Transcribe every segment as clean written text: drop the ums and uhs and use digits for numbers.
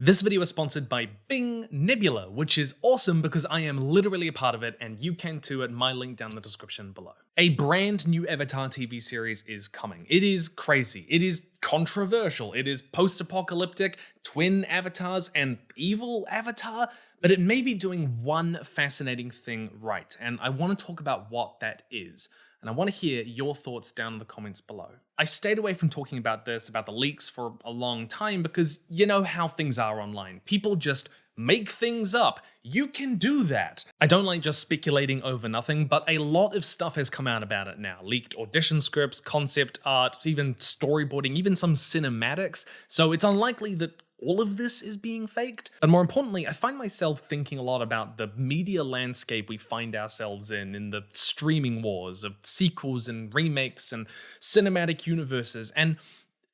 This video is sponsored by Bing Nebula, which is awesome because I am literally a part of it and you can too at my link down in the description below. A brand new Avatar TV series is coming. It is crazy. It is controversial. It is post-apocalyptic, twin avatars, and evil avatar, but it may be doing one fascinating thing right, and I want to talk about what that is. And I want to hear your thoughts down in the comments below. I stayed away from talking about the leaks, for a long time because you know how things are online. People just make things up. You can do that. I don't like just speculating over nothing, but a lot of stuff has come out about it now. Leaked audition scripts, concept art, even storyboarding, even some cinematics. So it's unlikely that all of this is being faked. And more importantly, I find myself thinking a lot about the media landscape we find ourselves in the streaming wars of sequels and remakes and cinematic universes. And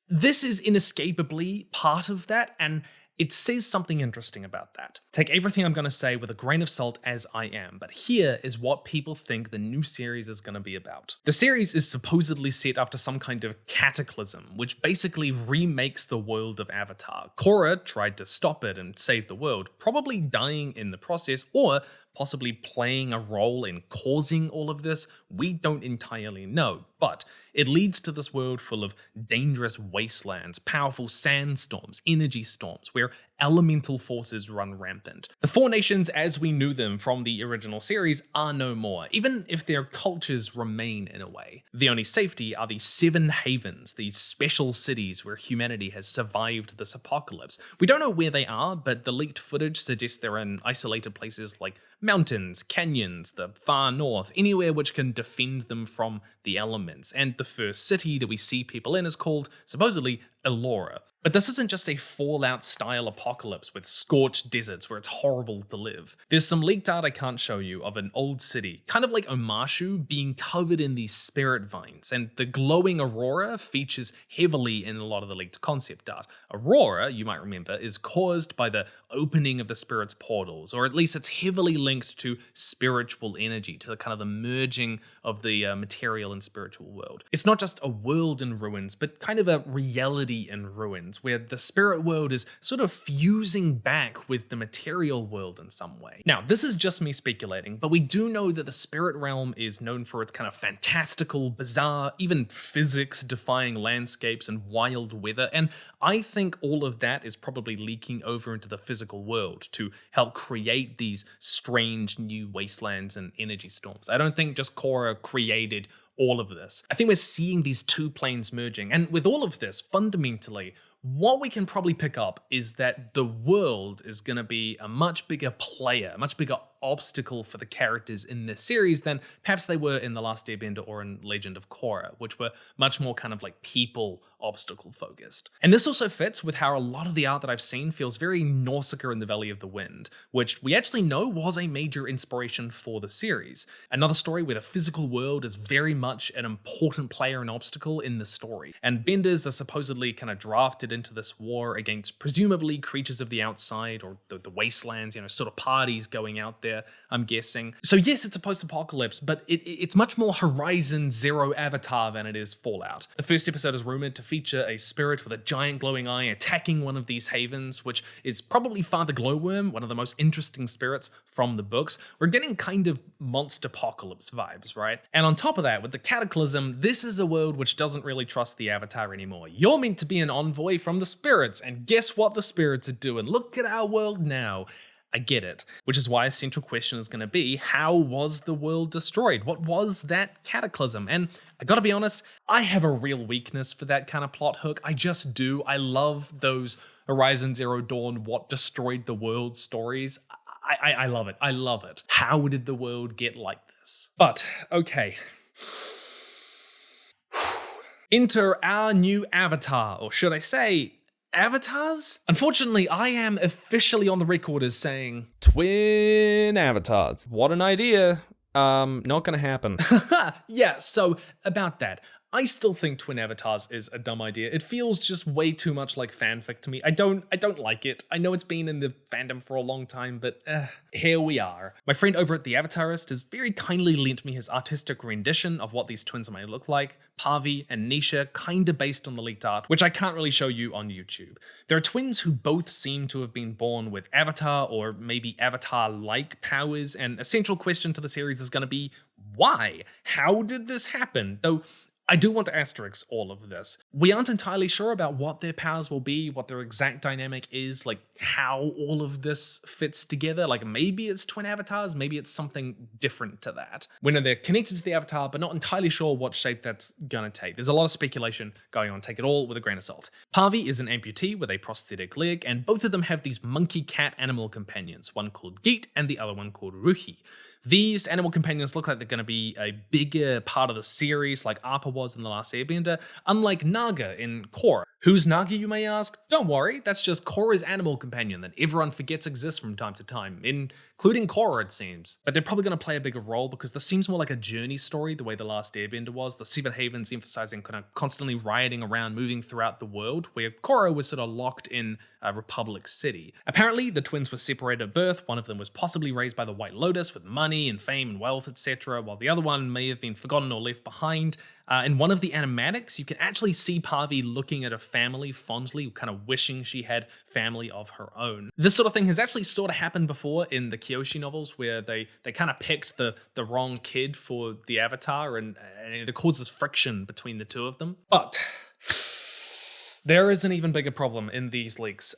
this is inescapably part of that, and it says something interesting about that. Take everything I'm going to say with a grain of salt as I am, but here is what people think the new series is going to be about. The series is supposedly set after some kind of cataclysm, which basically remakes the world of Avatar. Korra tried to stop it and save the world, probably dying in the process, or possibly playing a role in causing all of this. We don't entirely know, but it leads to this world full of dangerous wastelands, powerful sandstorms, energy storms, where elemental forces run rampant. The four nations as we knew them from the original series are no more, even if their cultures remain in a way. The only safety are the seven havens, these special cities where humanity has survived this apocalypse. We don't know where they are, but the leaked footage suggests they're in isolated places like mountains, canyons, the far north, anywhere which can defend them from the elements. And the first city that we see people in is called, supposedly, Elora. But this isn't just a Fallout-style apocalypse with scorched deserts where it's horrible to live. There's some leaked art I can't show you of an old city, kind of like Omashu, being covered in these spirit vines, and the glowing aurora features heavily in a lot of the leaked concept art. Aurora, you might remember, is caused by the opening of the spirit's portals, or at least it's heavily linked to spiritual energy, to the kind of the merging of the material and spiritual world. It's not just a world in ruins, but kind of a reality in ruins, where the spirit world is sort of fusing back with the material world in some way. Now, this is just me speculating, but we do know that the spirit realm is known for its kind of fantastical, bizarre, even physics-defying landscapes and wild weather, and I think all of that is probably leaking over into the physical world to help create these strange new wastelands and energy storms. I don't think just Korra created all of this. I think we're seeing these two planes merging, and with all of this, fundamentally, what we can probably pick up is that the world is going to be a much bigger player, a much bigger obstacle for the characters in this series than perhaps they were in The Last Airbender or in Legend of Korra, which were much more kind of like people obstacle focused. And this also fits with how a lot of the art that I've seen feels very Nausicaa in the Valley of the Wind, which we actually know was a major inspiration for the series. Another story where the physical world is very much an important player and obstacle in the story. And benders are supposedly kind of drafted into this war against presumably creatures of the outside or the wastelands, you know, sort of parties going out there, I'm guessing. So yes, it's a post-apocalypse, but it's much more Horizon Zero Avatar than it is Fallout. The first episode is rumored to feature a spirit with a giant glowing eye attacking one of these havens, which is probably Father Glowworm, one of the most interesting spirits from the books. We're getting kind of monster apocalypse vibes, right? And on top of that, with the cataclysm, this is a world which doesn't really trust the Avatar anymore. You're meant to be an envoy from the spirits, and guess what the spirits are doing? Look at our world now. I get it, which is why a central question is going to be, how was the world destroyed? What was that cataclysm? And I gotta be honest, I have a real weakness for that kind of plot hook. I just do. I love those Horizon Zero Dawn, what destroyed the world stories. I love it. I love it. How did the world get like this? But, okay. Enter our new avatar, or should I say, avatars? Unfortunately, I am officially on the record as saying twin avatars. What an idea. Not gonna happen. Yeah, so about that. I still think twin avatars is a dumb idea. It feels just way too much like fanfic to me. I don't like it. I know it's been in the fandom for a long time, but here we are. My friend over at The Avatarist has very kindly lent me his artistic rendition of what these twins might look like, Pavi and Nisha, kinda based on the leaked art, which I can't really show you on YouTube. There are twins who both seem to have been born with Avatar or maybe Avatar-like powers, and a central question to the series is going to be, why? How did this happen? Though I do want to asterisk all of this. We aren't entirely sure about what their powers will be, what their exact dynamic is, like how all of this fits together. Like maybe it's twin avatars, maybe it's something different to that. We know they're connected to the avatar, but not entirely sure what shape that's gonna take. There's a lot of speculation going on, take it all with a grain of salt. Pavi is an amputee with a prosthetic leg, and both of them have these monkey cat animal companions, one called Geet and the other one called Ruhi. These animal companions look like they're going to be a bigger part of the series like Appa was in The Last Airbender, unlike Naga in Korra. Who's Naga, you may ask? Don't worry, that's just Korra's animal companion that everyone forgets exists from time to time, including Korra it seems. But they're probably going to play a bigger role because this seems more like a journey story the way The Last Airbender was, the Seven Havens emphasizing kind of constantly riding around, moving throughout the world, where Korra was sort of locked in Republic City. Apparently, the twins were separated at birth. One of them was possibly raised by the White Lotus with money and fame and wealth, etc., while the other one may have been forgotten or left behind. In one of the animatics, you can actually see Pavi looking at her family fondly, kind of wishing she had family of her own. This sort of thing has actually sort of happened before in the Kyoshi novels, where they kind of picked the wrong kid for the avatar, and it causes friction between the two of them. But there is an even bigger problem in these leaks,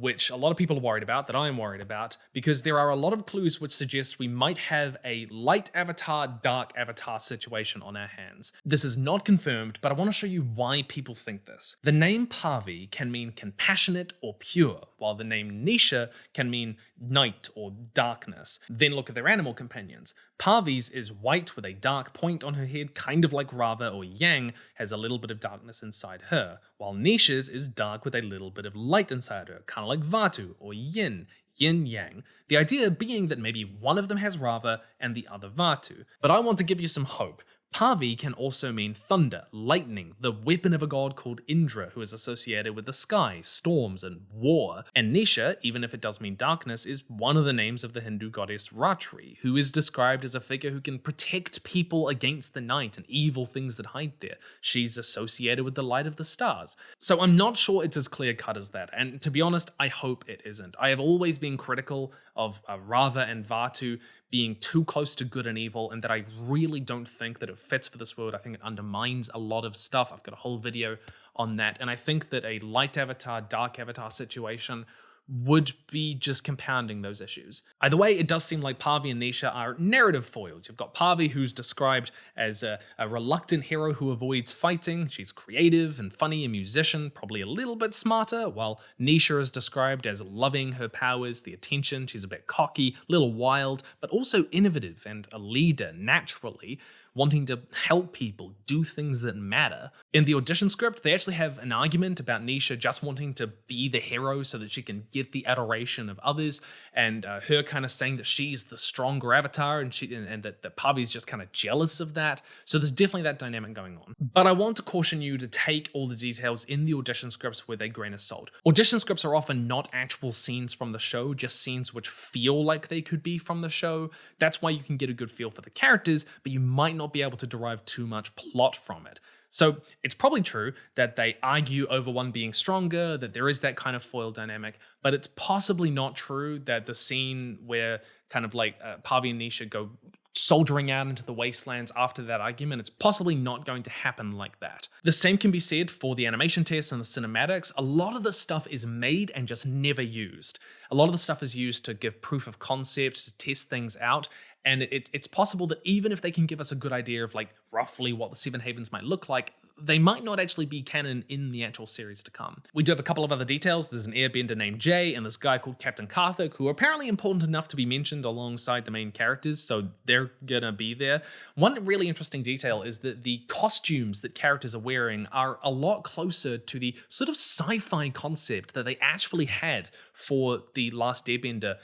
which a lot of people are worried about, that I'm worried about, because there are a lot of clues which suggest we might have a light avatar, dark avatar situation on our hands. This is not confirmed, but I want to show you why people think this. The name Pavi can mean compassionate or pure, while the name Nisha can mean night or darkness. Then look at their animal companions. Pavi's is white with a dark point on her head, kind of like Rava or Yang, has a little bit of darkness inside her, while Nisha's is dark with a little bit of light inside her, kind of like Vatu or Yin Yang. The idea being that maybe one of them has Rava and the other Vatu. But I want to give you some hope. Pavi can also mean thunder, lightning, the weapon of a god called Indra, who is associated with the sky, storms, and war. And Nisha, even if it does mean darkness, is one of the names of the Hindu goddess Ratri, who is described as a figure who can protect people against the night and evil things that hide there. She's associated with the light of the stars. So I'm not sure it's as clear-cut as that, and to be honest, I hope it isn't. I have always been critical of Rava and Vatu being too close to good and evil, and that I really don't think that it fits for this world. I think it undermines a lot of stuff. I've got a whole video on that, and I think that a light avatar, dark avatar situation would be just compounding those issues. Either way, it does seem like Pavi and Nisha are narrative foils. You've got Pavi, who's described as a reluctant hero who avoids fighting. She's creative and funny, a musician, probably a little bit smarter, while Nisha is described as loving her powers, the attention. She's a bit cocky, a little wild, but also innovative and a leader naturally, wanting to help people do things that matter. In the audition script, they actually have an argument about Nisha just wanting to be the hero so that she can get the adoration of others, and her kind of saying that she's the stronger avatar, and that Pavi's just kind of jealous of that. So there's definitely that dynamic going on. But I want to caution you to take all the details in the audition scripts with a grain of salt. Audition scripts are often not actual scenes from the show, just scenes which feel like they could be from the show. That's why you can get a good feel for the characters, but you might not be able to derive too much plot from it. So it's probably true that they argue over one being stronger, that there is that kind of foil dynamic, but it's possibly not true that the scene where kind of like Pavi and Nisha go soldiering out into the wastelands after that argument, it's possibly not going to happen like that. The same can be said for the animation tests and the cinematics. A lot of the stuff is made and just never used. A lot of the stuff is used to give proof of concept, to test things out, and it's possible that even if they can give us a good idea of like roughly what the Seven Havens might look like, they might not actually be canon in the actual series to come. We do have a couple of other details. There's an airbender named Jay and this guy called Captain Karthik, who are apparently important enough to be mentioned alongside the main characters, so they're gonna be there. One really interesting detail is that the costumes that characters are wearing are a lot closer to the sort of sci-fi concept that they actually had for The Last Airbender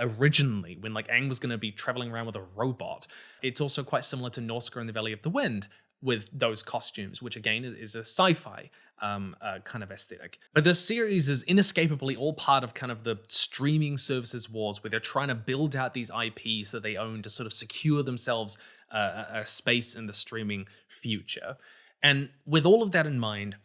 originally, when like Aang was going to be traveling around with a robot. It's also quite similar to Nausicaa in the Valley of the Wind. with those costumes, which again is a sci-fi kind of aesthetic. But this series is inescapably all part of kind of the streaming services wars, where they're trying to build out these IPs that they own to sort of secure themselves a space in the streaming future. And with all of that in mind,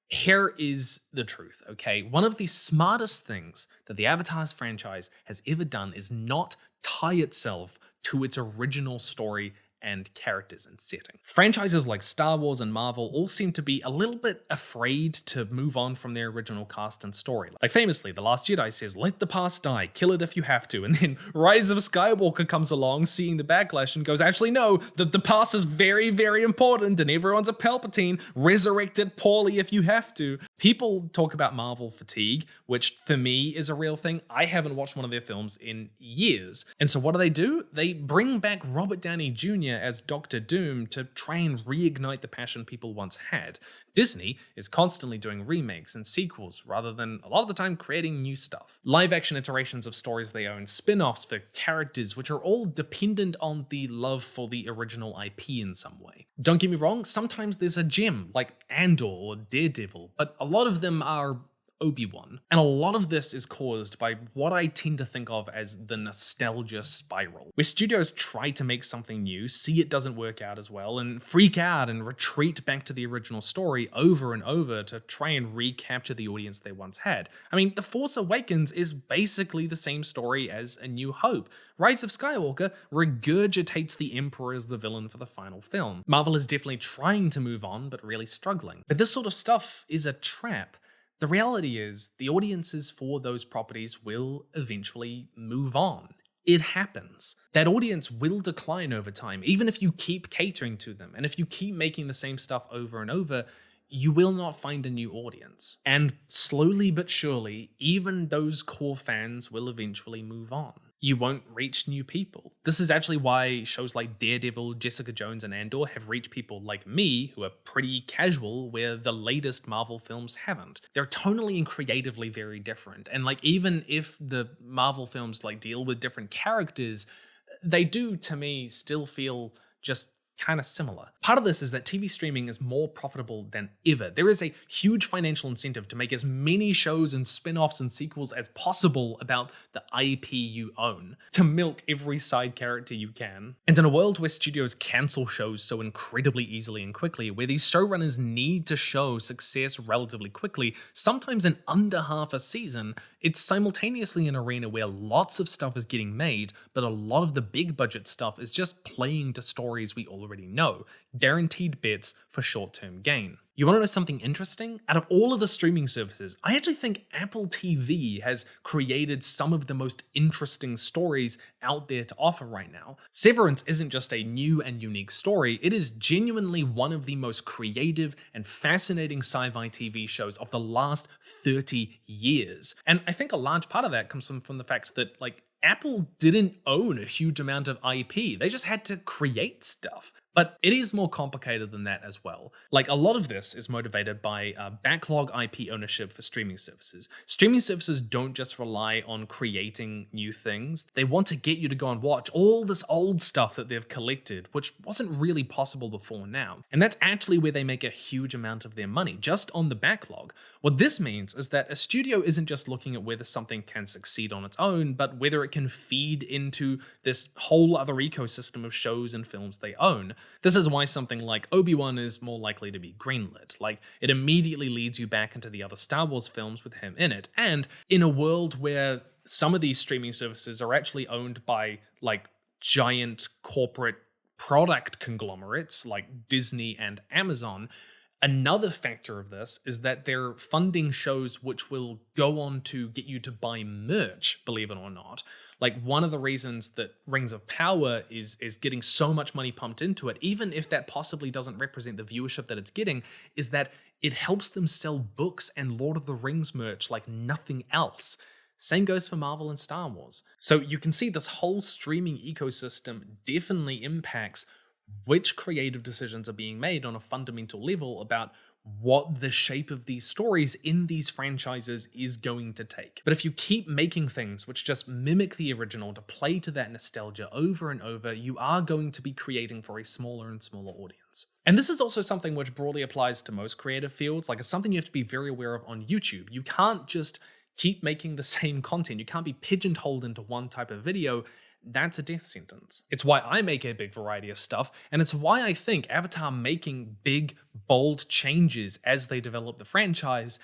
here is the truth, okay? One of the smartest things that the Avatar's franchise has ever done is not tie itself to its original story and characters and setting. Franchises like Star Wars and Marvel all seem to be a little bit afraid to move on from their original cast and story. Like famously, The Last Jedi says, "Let the past die, kill it if you have to." And then Rise of Skywalker comes along, seeing the backlash, and goes, "Actually, no, the past is very, very important, and everyone's a Palpatine. Resurrect it poorly if you have to." People talk about Marvel fatigue, which for me is a real thing. I haven't watched one of their films in years. And so what do? They bring back Robert Downey Jr. as Doctor Doom to try and reignite the passion people once had. Disney is constantly doing remakes and sequels rather than a lot of the time creating new stuff. Live action iterations of stories they own, spin-offs for characters which are all dependent on the love for the original IP in some way. Don't get me wrong, sometimes there's a gem like Andor or Daredevil, but a lot of them are Obi-Wan. And a lot of this is caused by what I tend to think of as the nostalgia spiral, where studios try to make something new, see it doesn't work out as well, and freak out and retreat back to the original story over and over to try and recapture the audience they once had. I mean, The Force Awakens is basically the same story as A New Hope. Rise of Skywalker regurgitates the Emperor as the villain for the final film. Marvel is definitely trying to move on, but really struggling. But this sort of stuff is a trap. The reality is, the audiences for those properties will eventually move on. It happens. That audience will decline over time, even if you keep catering to them. And if you keep making the same stuff over and over, you will not find a new audience. And slowly but surely, even those core fans will eventually move on. You won't reach new people. This is actually why shows like Daredevil, Jessica Jones, and Andor have reached people like me, who are pretty casual, where the latest Marvel films haven't. They're tonally and creatively very different. And like, even if the Marvel films like deal with different characters, they do, to me, still feel just kind of similar. Part of this is that TV streaming is more profitable than ever. There is a huge financial incentive to make as many shows and spin-offs and sequels as possible about the IP you own, to milk every side character you can. And in a world where studios cancel shows so incredibly easily and quickly, where these showrunners need to show success relatively quickly, sometimes in under half a season, it's simultaneously an arena where lots of stuff is getting made, but a lot of the big budget stuff is just playing to stories we already know. Guaranteed bets for short-term gain. You want to know something interesting? Out of all of the streaming services, I actually think Apple TV has created some of the most interesting stories out there to offer right now. Severance isn't just a new and unique story, it is genuinely one of the most creative and fascinating sci-fi TV shows of the last 30 years. And I think a large part of that comes from the fact that, like, Apple didn't own a huge amount of IP. They just had to create stuff. But it is more complicated than that as well. Like, a lot of this is motivated by backlog IP ownership for streaming services. Streaming services don't just rely on creating new things. They want to get you to go and watch all this old stuff that they've collected, which wasn't really possible before now. And that's actually where they make a huge amount of their money, just on the backlog. What this means is that a studio isn't just looking at whether something can succeed on its own, but whether it can feed into this whole other ecosystem of shows and films they own. This is why something like Obi-Wan is more likely to be greenlit. Like, it immediately leads you back into the other Star Wars films with him in it. And in a world where some of these streaming services are actually owned by, like, giant corporate product conglomerates like Disney and Amazon, another factor of this is that they're funding shows which will go on to get you to buy merch, believe it or not. Like, one of the reasons that Rings of Power is getting so much money pumped into it, even if that possibly doesn't represent the viewership that it's getting, is that it helps them sell books and Lord of the Rings merch like nothing else. Same goes for Marvel and Star Wars. So you can see this whole streaming ecosystem definitely impacts which creative decisions are being made on a fundamental level about what the shape of these stories in these franchises is going to take. But if you keep making things which just mimic the original to play to that nostalgia over and over, you are going to be creating for a smaller and smaller audience. And this is also something which broadly applies to most creative fields. Like, it's something you have to be very aware of on YouTube. You can't just keep making the same content. You can't be pigeonholed into one type of video. That's a death sentence. It's why I make a big variety of stuff, and it's why I think Avatar making big, bold changes as they develop the franchise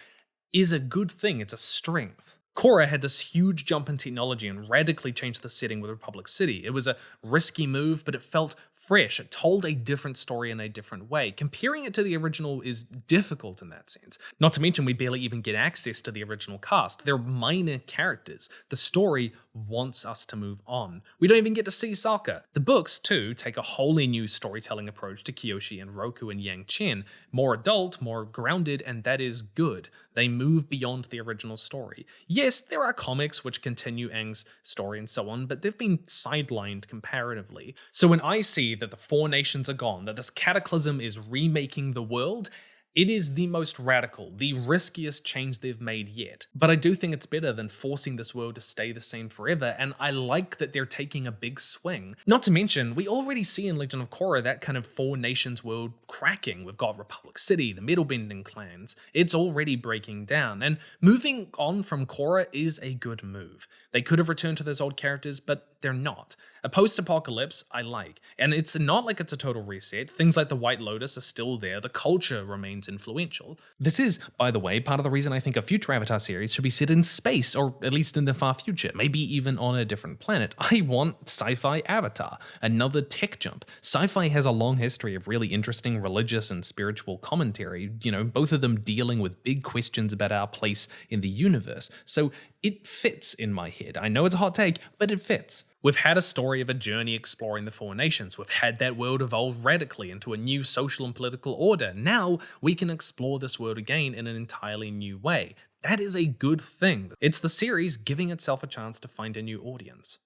is a good thing. It's a strength. Korra had this huge jump in technology and radically changed the setting with Republic City. It was a risky move, but it felt fresh. It told a different story in a different way. Comparing it to the original is difficult in that sense. Not to mention, we barely even get access to the original cast. They're minor characters. The story wants us to move on. We don't even get to see Sokka. The books, too, take a wholly new storytelling approach to Kyoshi and Roku and Yang Chen. More adult, more grounded, and that is good. They move beyond the original story. Yes, there are comics which continue Aang's story and so on, but they've been sidelined comparatively. So when I see that the Four Nations are gone, that this cataclysm is remaking the world, it is the most radical, the riskiest change they've made yet. But I do think it's better than forcing this world to stay the same forever, and I like that they're taking a big swing. Not to mention, we already see in Legend of Korra that kind of Four Nations world cracking. We've got Republic City, the Metalbending clans. It's already breaking down, and moving on from Korra is a good move. They could have returned to those old characters, but they're not. A post-apocalypse I like, and it's not like it's a total reset. Things like the White Lotus are still there, the culture remains influential. This is, by the way, part of the reason I think a future Avatar series should be set in space, or at least in the far future, maybe even on a different planet. I want sci-fi Avatar, another tech jump. Sci-fi has a long history of really interesting religious and spiritual commentary, both of them dealing with big questions about our place in the universe. So it fits in my head. I know it's a hot take, but it fits. We've had a story of a journey exploring the Four Nations. We've had that world evolve radically into a new social and political order. Now we can explore this world again in an entirely new way. That is a good thing. It's the series giving itself a chance to find a new audience.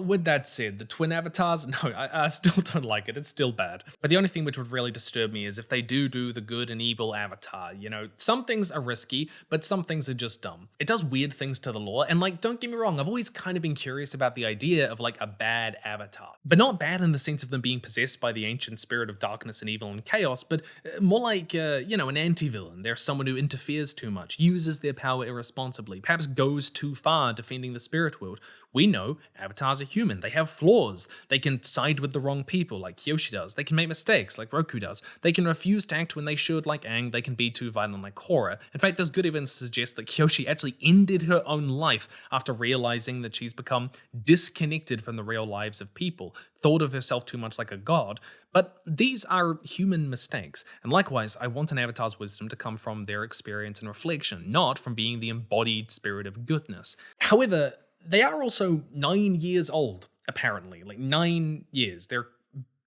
With that said, the twin avatars, no, I still don't like it. It's still bad. But the only thing which would really disturb me is if they do the good and evil avatar. Some things are risky, but some things are just dumb. It does weird things to the lore, and don't get me wrong, I've always kind of been curious about the idea of a bad avatar. But not bad in the sense of them being possessed by the ancient spirit of darkness and evil and chaos, but more like, an anti-villain. They're someone who interferes too much, uses their power irresponsibly, perhaps goes too far defending the spirit world. We know avatars are human. They have flaws. They can side with the wrong people like Kyoshi does. They can make mistakes like Roku does. They can refuse to act when they should like Aang. They can be too violent like Korra. In fact, there's good evidence to suggest that Kyoshi actually ended her own life after realizing that she's become disconnected from the real lives of people, thought of herself too much like a god. But these are human mistakes, and likewise, I want an avatar's wisdom to come from their experience and reflection, not from being the embodied spirit of goodness. However, they are also 9 years old, apparently. 9 years. They're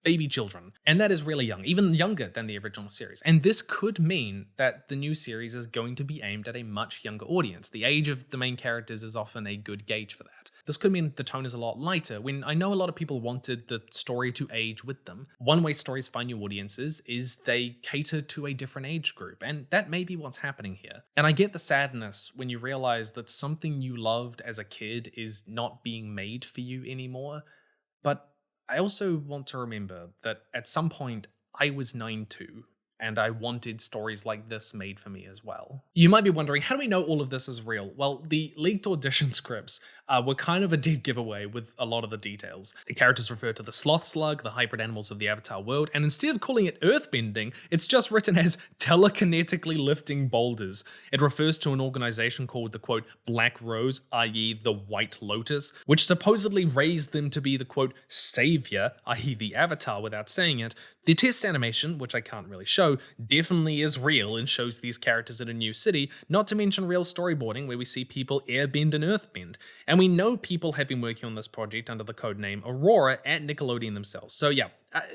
baby children. And that is really young, even younger than the original series. And this could mean that the new series is going to be aimed at a much younger audience. The age of the main characters is often a good gauge for that. This could mean the tone is a lot lighter, when I know a lot of people wanted the story to age with them. One way stories find new audiences is they cater to a different age group, and that may be what's happening here. And I get the sadness when you realize that something you loved as a kid is not being made for you anymore, but I also want to remember that at some point I was 9 too, and I wanted stories like this made for me as well. You might be wondering, how do we know all of this is real? Well, the leaked audition scripts were kind of a dead giveaway with a lot of the details. The characters refer to the sloth slug, the hybrid animals of the Avatar world, and instead of calling it earthbending, it's just written as telekinetically lifting boulders. It refers to an organization called the, quote, Black Rose, i.e. the White Lotus, which supposedly raised them to be the, quote, savior, i.e. the Avatar without saying it. The test animation, which I can't really show, definitely is real and shows these characters in a new city, not to mention real storyboarding where we see people airbend and earthbend. And we know people have been working on this project under the codename Aurora at Nickelodeon themselves. So yeah,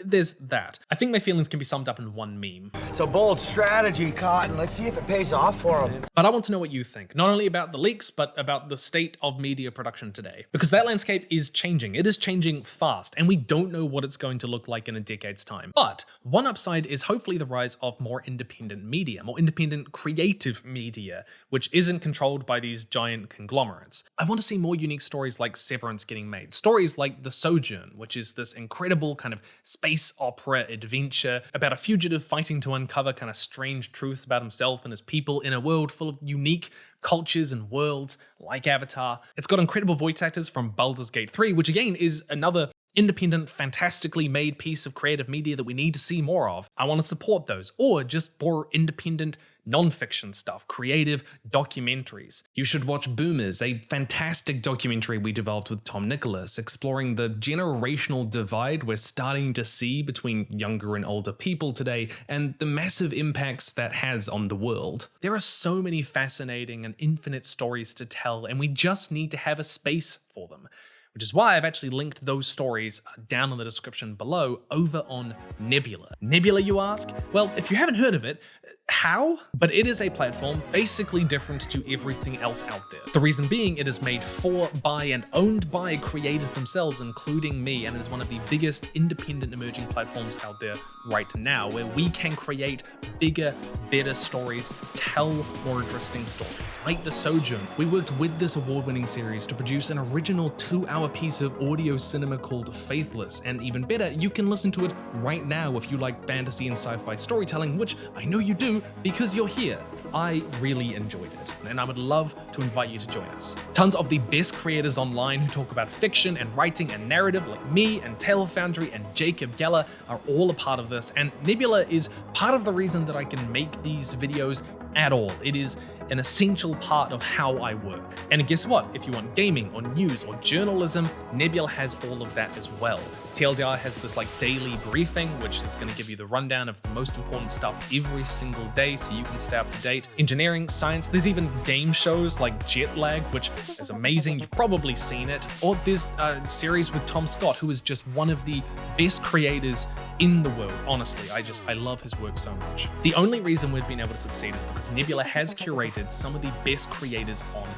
there's that. I think my feelings can be summed up in one meme. It's a bold strategy, Cotton. Let's see if it pays off for him. But I want to know what you think, not only about the leaks, but about the state of media production today. Because that landscape is changing. It is changing fast, and we don't know what it's going to look like in a decade's time. But one upside is hopefully the rise of more independent media, more independent creative media, which isn't controlled by these giant conglomerates. I want to see more unique stories like Severance getting made. Stories like The Sojourn, which is this incredible kind of space opera adventure about a fugitive fighting to uncover kind of strange truths about himself and his people in a world full of unique cultures and worlds like Avatar. It's got incredible voice actors from Baldur's Gate 3, which again is another independent, fantastically made piece of creative media that we need to see more of. I want to support those, or just more independent non-fiction stuff, creative documentaries. You should watch Boomers, a fantastic documentary we developed with Tom Nicholas, exploring the generational divide we're starting to see between younger and older people today, and the massive impacts that has on the world. There are so many fascinating and infinite stories to tell, and we just need to have a space for them. Which is why I've actually linked those stories down in the description below over on Nebula. Nebula, you ask? Well, if you haven't heard of it, how? But it is a platform basically different to everything else out there. The reason being, it is made for, by, and owned by creators themselves, including me, and it is one of the biggest independent emerging platforms out there right now, where we can create bigger, better stories, tell more interesting stories. Like The Sojourn, we worked with this award-winning series to produce an original 2-hour piece of audio cinema called Faithless, and even better, you can listen to it right now if you like fantasy and sci-fi storytelling, which I know you do because you're here. I really enjoyed it, and I would love to invite you to join us. Tons of the best creators online who talk about fiction and writing and narrative, like me and Taylor Foundry and Jacob Geller, are all a part of this, and Nebula is part of the reason that I can make these videos at all. It is an essential part of how I work. And guess what? If you want gaming or news or journalism, Nebula has all of that as well. TLDR has this like daily briefing, which is going to give you the rundown of the most important stuff every single day so you can stay up to date. Engineering, science, there's even game shows like Jet Lag, which is amazing. You've probably seen it. Or there's a series with Tom Scott, who is just one of the best creators in the world. Honestly, I love his work so much. The only reason we've been able to succeed is because Nebula has curated some of the best creators online.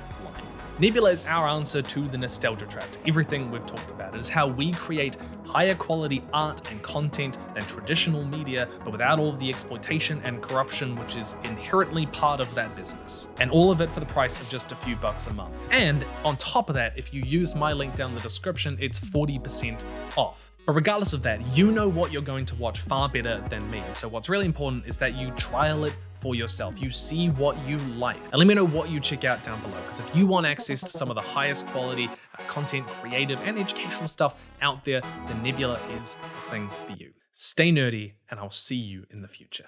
Nebula is our answer to the nostalgia trap, to everything we've talked about. It is how we create higher quality art and content than traditional media, but without all of the exploitation and corruption which is inherently part of that business. And all of it for the price of just a few bucks a month. And on top of that, if you use my link down in the description, it's 40% off. But regardless of that, you know what you're going to watch far better than me. And so what's really important is that you trial it for yourself. You see what you like. And let me know what you check out down below, because if you want access to some of the highest quality content, creative and educational stuff out there, then Nebula is the thing for you. Stay nerdy, and I'll see you in the future.